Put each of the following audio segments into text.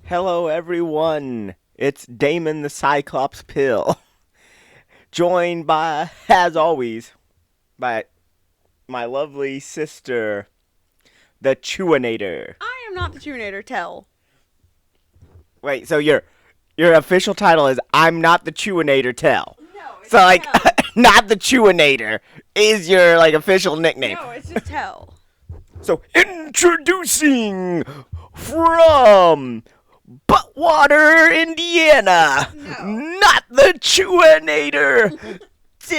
Hello, everyone. It's Damon the Cyclops Pill, joined by, as always, by my lovely sister, the Chewinator. I am not the tunator, tell. Wait, so your official title is I'm not the Chewinator Tell. No, it's So like, tell. not the Chewinator is your like official nickname. No, it's just tell. So introducing from Buttwater, Indiana, No. not the Chewinator. Tell.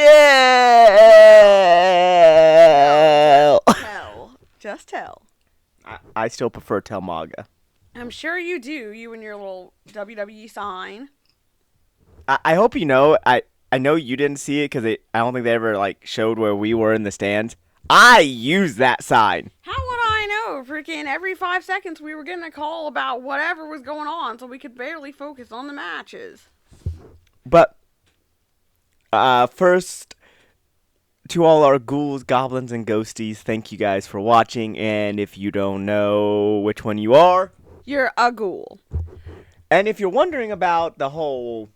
Tell. Just tell. I still prefer Telmaga. I'm sure you do, you and your little WWE sign. I hope you know. I know you didn't see it because I don't think they ever like showed where we were in the stands. I used that sign. How would I know? Freaking every 5 seconds we were getting a call about whatever was going on, so we could barely focus on the matches. But first, to all our ghouls, goblins, and ghosties, thank you guys for watching. And if you don't know which one you are, You're a ghoul. and if you're wondering about the whole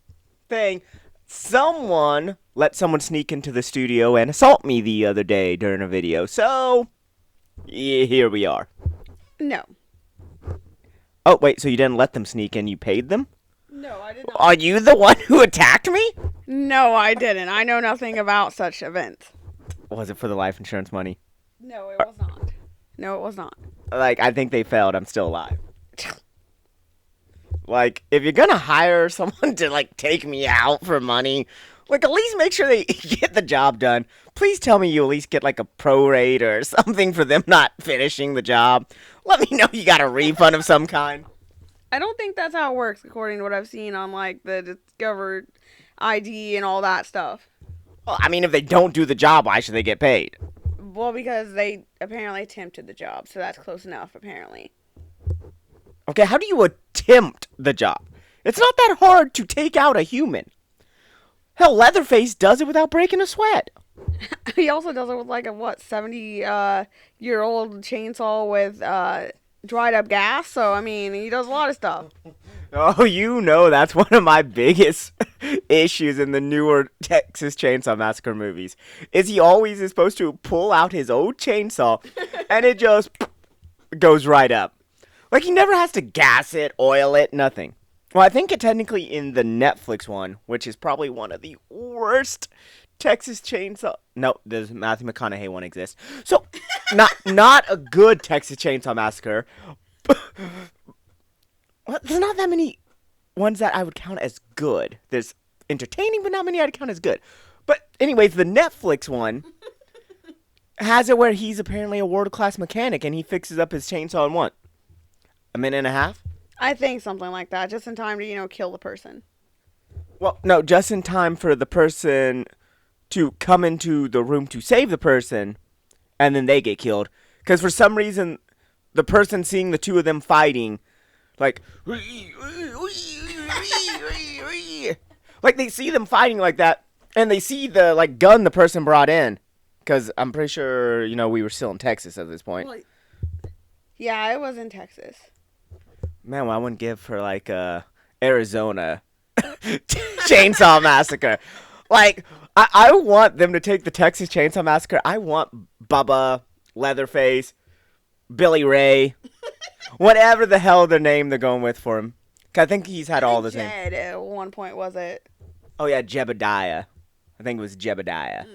thing, someone let someone sneak into the studio and assault me the other day during a video. So, here we are. No. Oh, wait, so you didn't let them sneak in, you paid them? No, I did not. Are you the one who attacked me? No, I didn't. I know nothing about such events. Was it for the life insurance money? No, it was not. No, it was not. Like, I think they failed. I'm still alive. Like, if you're gonna hire someone to, like, take me out for money, like, at least make sure they get the job done. Please tell me you at least get, like, a prorate or something for them not finishing the job. Let me know you got a refund of some kind. I don't think that's how it works, according to what I've seen on, like, the Discovered ID and all that stuff. Well, I mean, if they don't do the job, why should they get paid? Well, because they apparently attempted the job, so that's close enough, apparently. Okay, how do you attempt the job? It's not that hard to take out a human. Hell, Leatherface does it without breaking a sweat. He also does it with, like, a, 70-year-old chainsaw with, dried up gas, so, I mean, he does a lot of stuff. Oh, you know that's one of my biggest issues in the newer Texas Chainsaw Massacre movies. Is he always is supposed to pull out his old chainsaw and it just goes right up. Like he never has to gas it, oil it, nothing. Well, I think it technically in the Netflix one, which is probably one of the worst Texas Chainsaw. No, the Matthew McConaughey one exists. So, not a good Texas Chainsaw Massacre. Well, there's not that many ones that I would count as good. There's entertaining, but not many I'd count as good. But anyways, the Netflix one has it where he's apparently a world-class mechanic and he fixes up his chainsaw in what? A minute and a half? I think something like that, just in time to, kill the person. Well, no, just in time for the person to come into the room to save the person, and then they get killed. Because for some reason, the person seeing the two of them fighting, like they see them fighting like that, and they see the like gun the person brought in. Because I'm pretty sure, we were still in Texas at this point. Well, yeah, it was in Texas. Man, well, I wouldn't give for like Arizona Chainsaw Massacre. Like, I want them to take the Texas Chainsaw Massacre. I want Bubba, Leatherface, Billy Ray, whatever the hell their name they're going with for him. 'Cause I think he's had all the same. Jed at one point, was it? Oh yeah, Jedidiah. I think it was Jedidiah.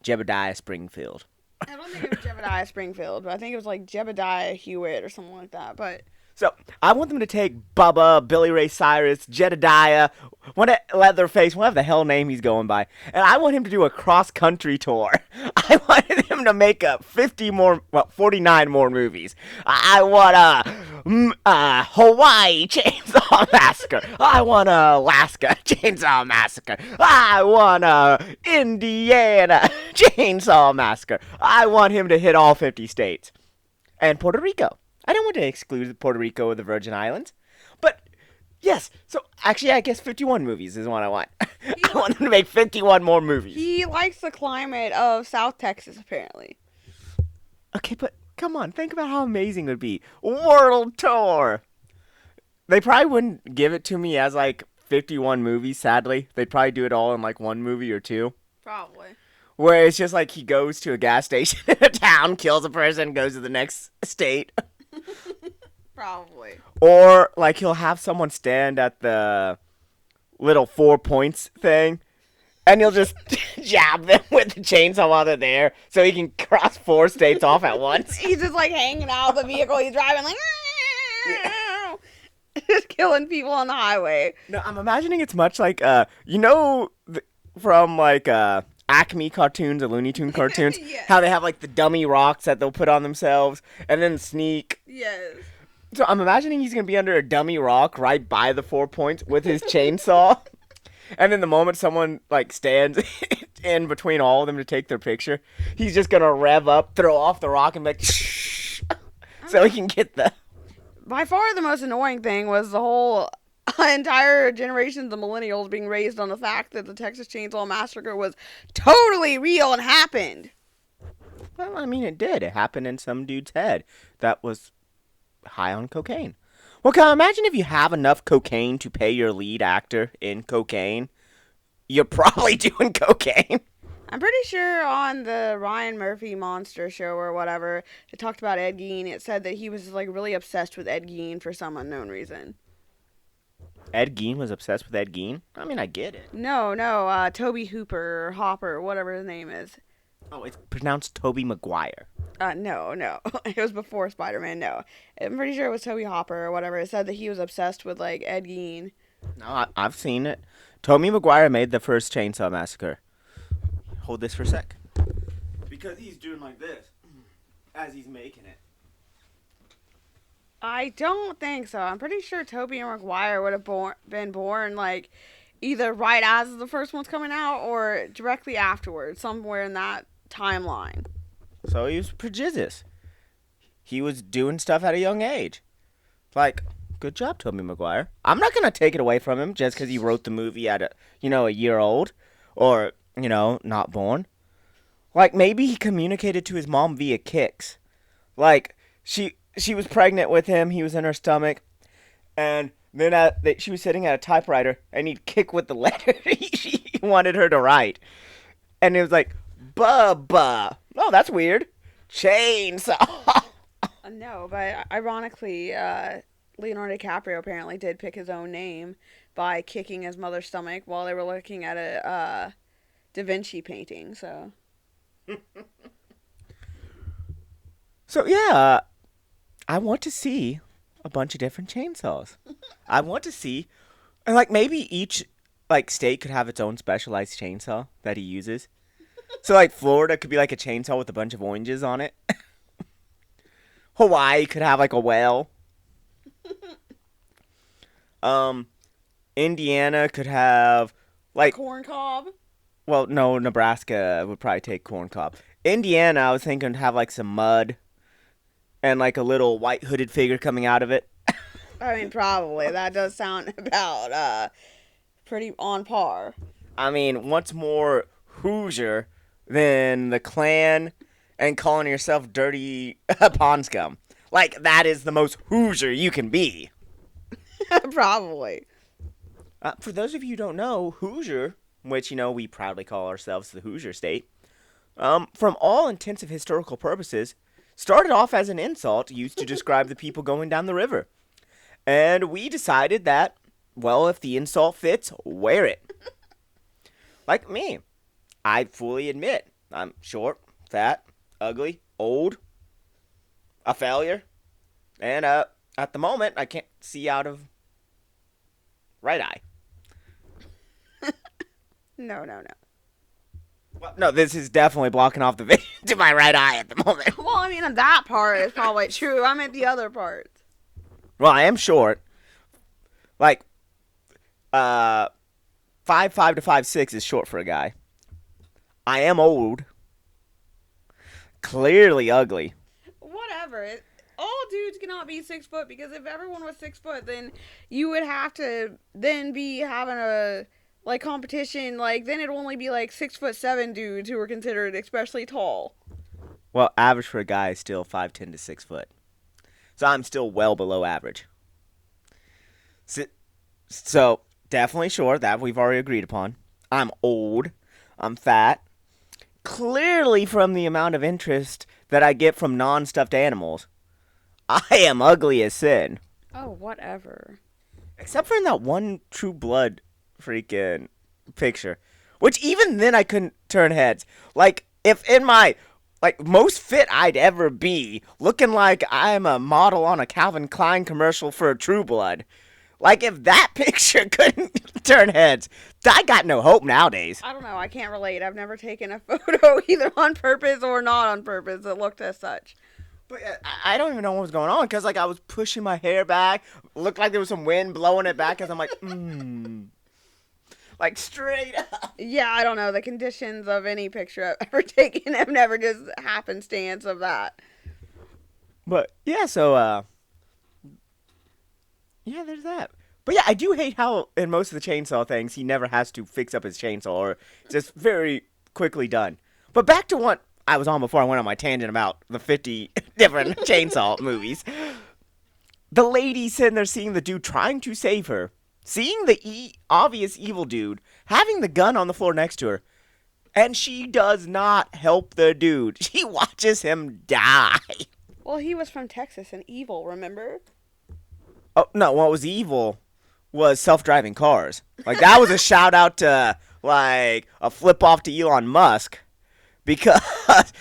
Jedidiah Springfield. I don't think it was Jedidiah Springfield, but I think it was like Jedidiah Hewitt or something like that. But So, I want them to take Bubba, Billy Ray Cyrus, Jedidiah, Leatherface, whatever the hell name he's going by, and I want him to do a cross-country tour. I want him to make 49 more movies. I want a Hawaii Chainsaw Massacre. I want a Alaska Chainsaw Massacre. I want a Indiana Chainsaw Massacre. I want him to hit all 50 states. And Puerto Rico. I don't want to exclude Puerto Rico or the Virgin Islands. But, yes. So, actually, I guess 51 movies is what I want. I want them to make 51 more movies. he likes the climate of South Texas, apparently. Okay, but come on. Think about how amazing it would be. World tour. They probably wouldn't give it to me as like 51 movies, sadly. They'd probably do it all in like one movie or two. Probably. Where it's just like he goes to a gas station in a town, kills a person, goes to the next state. Probably. Or like he'll have someone stand at the little 4 points thing, and he'll just jab them with the chainsaw while they're there, so he can cross 4 states off at once. He's just like hanging out of the vehicle he's driving, like just killing people on the highway. No, I'm imagining it's much like from like Acme cartoons or Looney Tune cartoons, Yeah. how they have like the dummy rocks that they'll put on themselves and then sneak. Yes. So I'm imagining he's gonna be under a dummy rock right by the 4 points with his chainsaw, and then the moment someone like stands in between all of them to take their picture, he's just gonna rev up, throw off the rock, and be like, so he can get the. By far the most annoying thing was the whole entire generations of millennials being raised on the fact that the Texas Chainsaw Massacre was totally real and happened. Well, I mean, it did. It happened in some dude's head that was high on cocaine. Well, can I imagine if you have enough cocaine to pay your lead actor in cocaine, you're probably doing cocaine. I'm pretty sure on the Ryan Murphy Monster Show or whatever, it talked about Ed Gein. It said that he was like really obsessed with Ed Gein for some unknown reason. Ed Gein was obsessed with Ed Gein? I mean, I get it. No, Toby Hooper or Hopper, whatever his name is. Oh, it's pronounced Tobey Maguire. No. It was before Spider-Man, no. I'm pretty sure it was Toby Hopper or whatever. It said that he was obsessed with, like, Ed Gein. No, I've seen it. Tobey Maguire made the first Chainsaw Massacre. Hold this for a sec. Because he's doing like this as he's making it. I don't think so. I'm pretty sure Toby and Maguire would have been born, like, either right as the first one's coming out or directly afterwards, somewhere in that timeline. So he was prodigious. He was doing stuff at a young age. Like, good job, Tobey Maguire. I'm not going to take it away from him just because he wrote the movie at a year old. Or, not born. Like, maybe he communicated to his mom via kicks. Like, she was pregnant with him. He was in her stomach. And then she was sitting at a typewriter. And he'd kick with the letter he wanted her to write. And it was like, Bubba. Oh, that's weird. Chainsaw. No, but ironically, Leonardo DiCaprio apparently did pick his own name by kicking his mother's stomach while they were looking at a Da Vinci painting, so. So, yeah, I want to see a bunch of different chainsaws. I want to see, and like maybe each like state could have its own specialized chainsaw that he uses. So like Florida could be like a chainsaw with a bunch of oranges on it. Hawaii could have like a whale. Indiana could have like Corn cob? well, no, Nebraska would probably take corn cob. Indiana, I was thinking would have like some mud and like a little white hooded figure coming out of it. I mean, probably. That does sound about pretty on par. I mean, what's more Hoosier than the Klan and calling yourself dirty pond scum? Like, that is the most Hoosier you can be. Probably. For those of you who don't know, Hoosier, which, we proudly call ourselves the Hoosier State, from all intensive historical purposes, started off as an insult used to describe the people going down the river. And we decided that, well, if the insult fits, wear it. Like me. I fully admit I'm short, fat, ugly, old, a failure, and at the moment I can't see out of right eye. No. Well, no, this is definitely blocking off the vision to my right eye at the moment. Well, I mean, that part is probably true. I meant the other parts. Well, I am short. Like, 5'5" to 5'6" is short for a guy. I am old. Clearly ugly. Whatever. All dudes cannot be 6 foot because if everyone was 6 foot, then you would have to then be having a competition. Like then it'd only be like 6'7" dudes who were considered especially tall. Well, average for a guy is still 5'10" to 6 foot. So I'm still well below average. So, so definitely sure that we've already agreed upon. I'm old. I'm fat. Clearly from the amount of interest that I get from non-stuffed animals. I am ugly as sin. Oh, whatever. Except for in that one True Blood freaking picture. Which even then I couldn't turn heads. Like, if in my, like, most fit I'd ever be, looking like I'm a model on a Calvin Klein commercial for True Blood. Like, if that picture couldn't turn heads, I got no hope nowadays. I don't know. I can't relate. I've never taken a photo either on purpose or not on purpose that looked as such. But I don't even know what was going on, because, like, I was pushing my hair back, looked like there was some wind blowing it back, as I'm like, like, straight up. Yeah, I don't know. The conditions of any picture I've ever taken have never just happenstance of that. But, yeah, so, yeah, there's that. But, yeah, I do hate how, in most of the chainsaw things, he never has to fix up his chainsaw, or it's just very quickly done. But back to what I was on before I went on my tangent about the 50 different chainsaw movies. The lady sitting there seeing the dude trying to save her, seeing the obvious evil dude, having the gun on the floor next to her, and she does not help the dude. She watches him die. Well, he was from Texas and evil, remember? Oh, no, what was evil was self-driving cars. Like, that was a shout-out to, like, a flip-off to Elon Musk. Because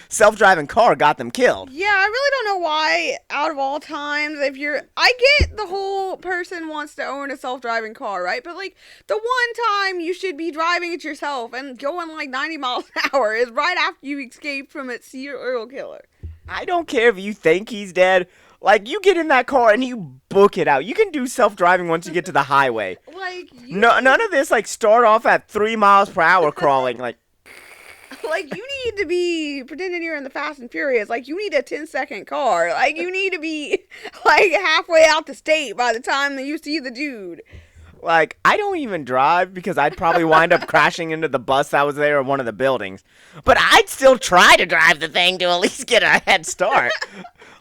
self-driving car got them killed. Yeah, I really don't know why, out of all times, I get the whole person wants to own a self-driving car, right? But, like, the one time you should be driving it yourself and going, like, 90 miles an hour is right after you escaped from a serial killer. I don't care if you think he's dead. Like, you get in that car and you book it out. You can do self-driving once you get to the highway. Like, No, none of this, like, start off at 3 miles per hour crawling, like... Like, you need to be pretending you're in the Fast and Furious. Like, you need a 10-second car. Like, you need to be, like, halfway out the state by the time that you see the dude. Like, I don't even drive because I'd probably wind up crashing into the bus that was there or one of the buildings. But I'd still try to drive the thing to at least get a head start.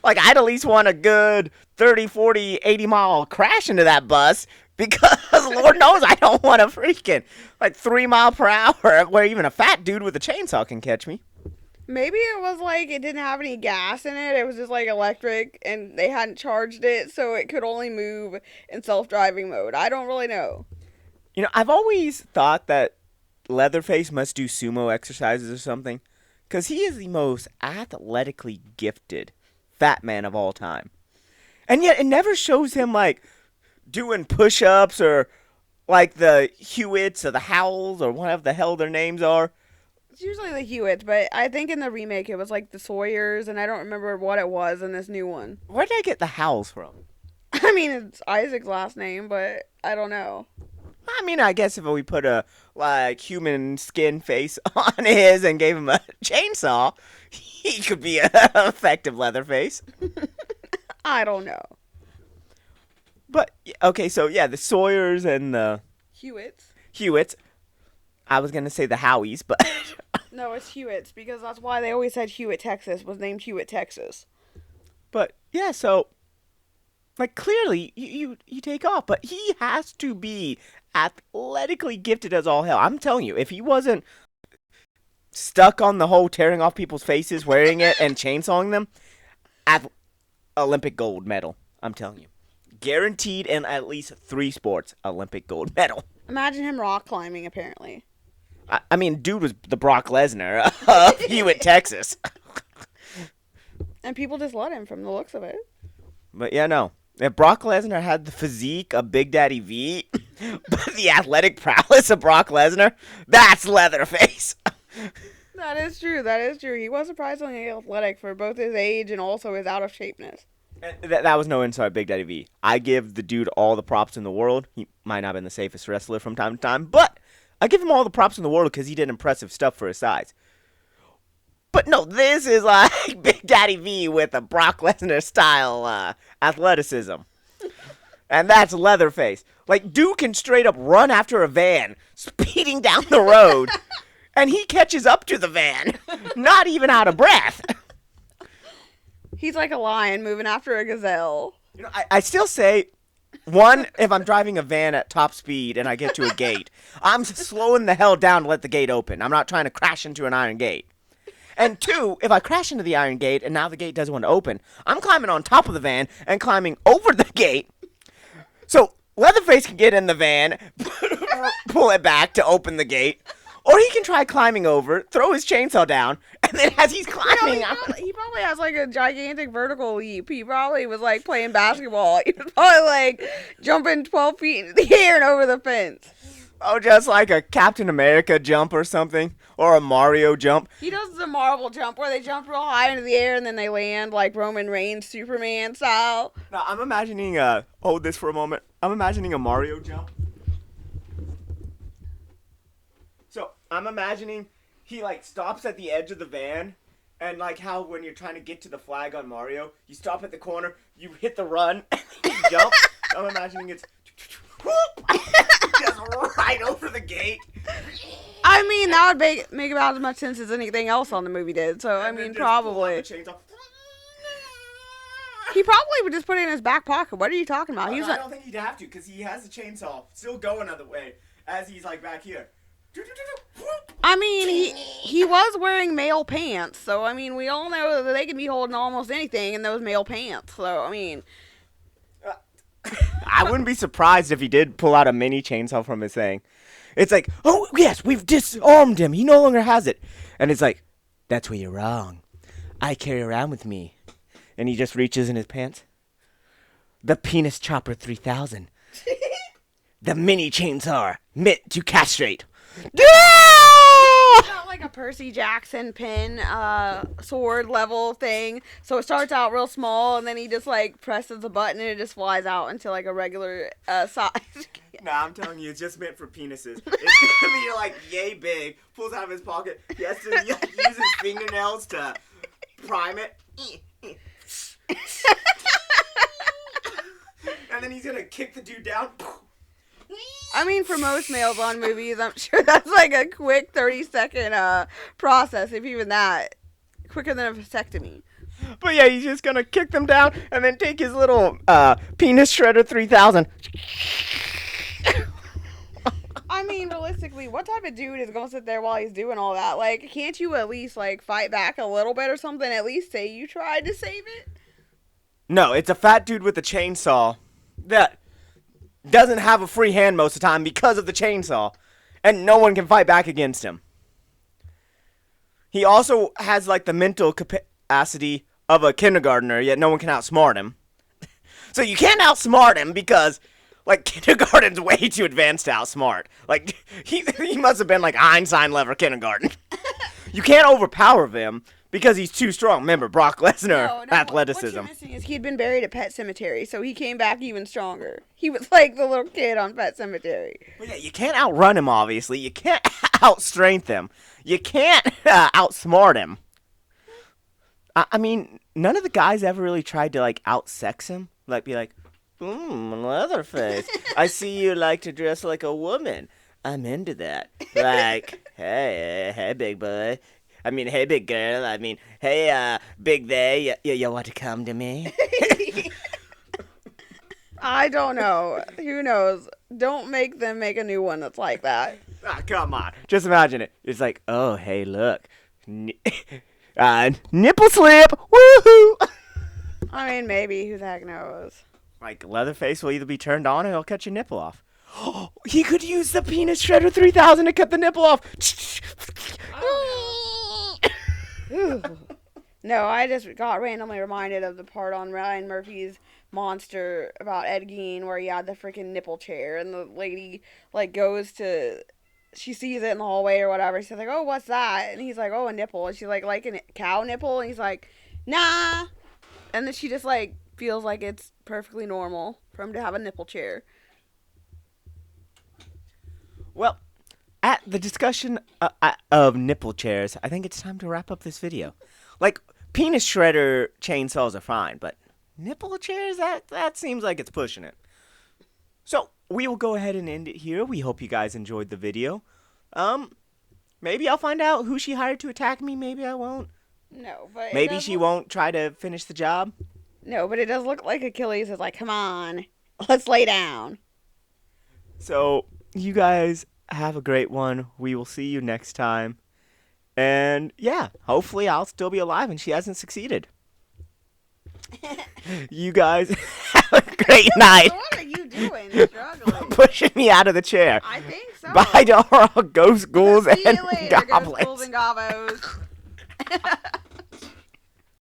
Like, I'd at least want a good 30, 40, 80-mile crash into that bus. Because Lord knows I don't want a freaking, like, 3 mile per hour where even a fat dude with a chainsaw can catch me. Maybe it was like it didn't have any gas in it. It was just like electric and they hadn't charged it, so it could only move in self-driving mode. I don't really know. You know, I've always thought that Leatherface must do sumo exercises or something. Because he is the most athletically gifted fat man of all time. And yet it never shows him, like, doing push-ups or like the Hewitts or the Howells or whatever the hell their names are. It's usually the Hewitts, but I think in the remake it was like the Sawyers, and I don't remember what it was in this new one. Where did I get the Howells from? I mean, it's Isaac's last name, but I don't know. I mean, I guess if we put a, like, human skin face on his and gave him a chainsaw, he could be an effective Leatherface. I don't know. But, okay, so, yeah, the Sawyers and the Hewitts. I was going to say the Howies, but... No, it's Hewitts, because that's why they always said Hewitt, Texas, was named Hewitt, Texas. But, yeah, so, like, clearly, you take off, but he has to be athletically gifted as all hell. I'm telling you, if he wasn't stuck on the whole tearing off people's faces, wearing it, and chainsawing them, Olympic gold medal, I'm telling you. Guaranteed in at least 3 sports, Olympic gold medal. Imagine him rock climbing, apparently. I mean, dude was the Brock Lesnar of Hewitt, Texas. And people just let him from the looks of it. But yeah, no. If Brock Lesnar had the physique of Big Daddy V, but the athletic prowess of Brock Lesnar, that's Leatherface. That is true. That is true. He was surprisingly athletic for both his age and also his out of shapeness. That was no insult, Big Daddy V. I give the dude all the props in the world. He might not have been the safest wrestler from time to time, but I give him all the props in the world because he did impressive stuff for his size. But no, this is like Big Daddy V with a Brock Lesnar style athleticism. And that's Leatherface. Like, dude can straight up run after a van, speeding down the road, and he catches up to the van, not even out of breath. He's like a lion moving after a gazelle. You know, I still say One, if I'm driving a van at top speed and I get to a gate, I'm slowing the hell down to let the gate open. I'm not trying to crash into an iron gate. And two, if I crash into the iron gate and now the gate doesn't want to open, I'm climbing on top of the van and climbing over the gate. So Leatherface can get in the van, pull it back to open the gate, or he can try climbing over, throw his chainsaw down, and then as he's climbing out... He probably has like a gigantic vertical leap. He probably was like playing basketball. He was probably like jumping 12 feet into the air and over the fence. Oh, just like a Captain America jump or something, or a Mario jump. He does the Marvel jump where they jump real high into the air and then they land like Roman Reigns, Superman style. Now, I'm imagining, hold this for a moment. I'm imagining a Mario jump. So, I'm imagining he, like, stops at the edge of the van, and, like, how when you're trying to get to the flag on Mario, you stop at the corner, you hit the run, and you jump. I'm imagining it's just right over the gate. I mean, that would make about as much sense as anything else on the movie did, so, I mean, probably. He probably would just put it in his back pocket. What are you talking about? I don't think he'd have to, because he has the chainsaw still going other way as he's, like, back here. I mean, he was wearing male pants, so I mean, we all know that they can be holding almost anything in those male pants. So I mean, I wouldn't be surprised if he did pull out a mini chainsaw from his thing. It's like, oh yes, we've disarmed him. He no longer has it, and it's like, that's where you're wrong. I carry around with me, and he just reaches in his pants. The penis chopper 3000, the mini chainsaw meant to castrate. It's not like a Percy Jackson pin sword level thing. So it starts out real small and then he just like presses the button and it just flies out into like a regular size. Nah, I'm telling you, it's just meant for penises. It's gonna be like yay big. Pulls out of his pocket. He has to use his fingernails to prime it. And then he's gonna kick the dude down. I mean, for most males on movies, I'm sure that's like a quick 30-second process, if even that. Quicker than a vasectomy. But yeah, he's just gonna kick them down and then take his little penis shredder 3000. I mean, realistically, what type of dude is gonna sit there while he's doing all that? Like, can't you at least like fight back a little bit or something? At least say you tried to save it? No, it's a fat dude with a chainsaw that doesn't have a free hand most of the time because of the chainsaw, and no one can fight back against him. He also has like the mental capacity of a kindergartner, yet no one can outsmart him. So you can't outsmart him because like kindergarten's way too advanced to outsmart. Like he must have been like Einstein level kindergarten. You can't overpower him because he's too strong. Remember, Brock Lesnar, athleticism. What you're missing is he had been buried at Pet Cemetery, so he came back even stronger. He was like the little kid on Pet Cemetery. Well, yeah, you can't outrun him, obviously. You can't outstrength him. You can't outsmart him. I mean, none of the guys ever really tried to, like, outsex him. Like, be like, Leatherface, I see you like to dress like a woman. I'm into that. Like, hey, big boy. I mean, hey, big girl. I mean, hey, big they. You want to come to me? I don't know. Who knows? Don't make them make a new one that's like that. Ah, come on. Just imagine it. It's like, oh, hey, look. Nipple slip. Woohoo! I mean, maybe. Who the heck knows? Like, Leatherface will either be turned on or he'll cut your nipple off. He could use the penis shredder 3000 to cut the nipple off. No, I just got randomly reminded of the part on Ryan Murphy's Monster about Ed Gein where he had the freaking nipple chair and the lady like goes to, she sees it in the hallway or whatever. She's like, oh, what's that? And he's like, oh, a nipple. And she's like a cow nipple? And he's like, nah. And then she just like feels like it's perfectly normal for him to have a nipple chair. Well, at the discussion of nipple chairs, I think it's time to wrap up this video. Like, penis shredder chainsaws are fine, but nipple chairs, that seems like it's pushing it. So, we will go ahead and end it here. We hope you guys enjoyed the video. Maybe I'll find out who she hired to attack me. Maybe I won't. No, but maybe she won't try to finish the job. No, but it does look like Achilles is like, come on. Let's lay down. So, you guys have a great one. We will see you next time. And yeah, hopefully I'll still be alive and she hasn't succeeded. You guys have a great night. What are you doing? Struggling. Pushing me out of the chair. I think so. Bye to all ghost ghouls See and you later, goblins. ghost ghouls and gobos.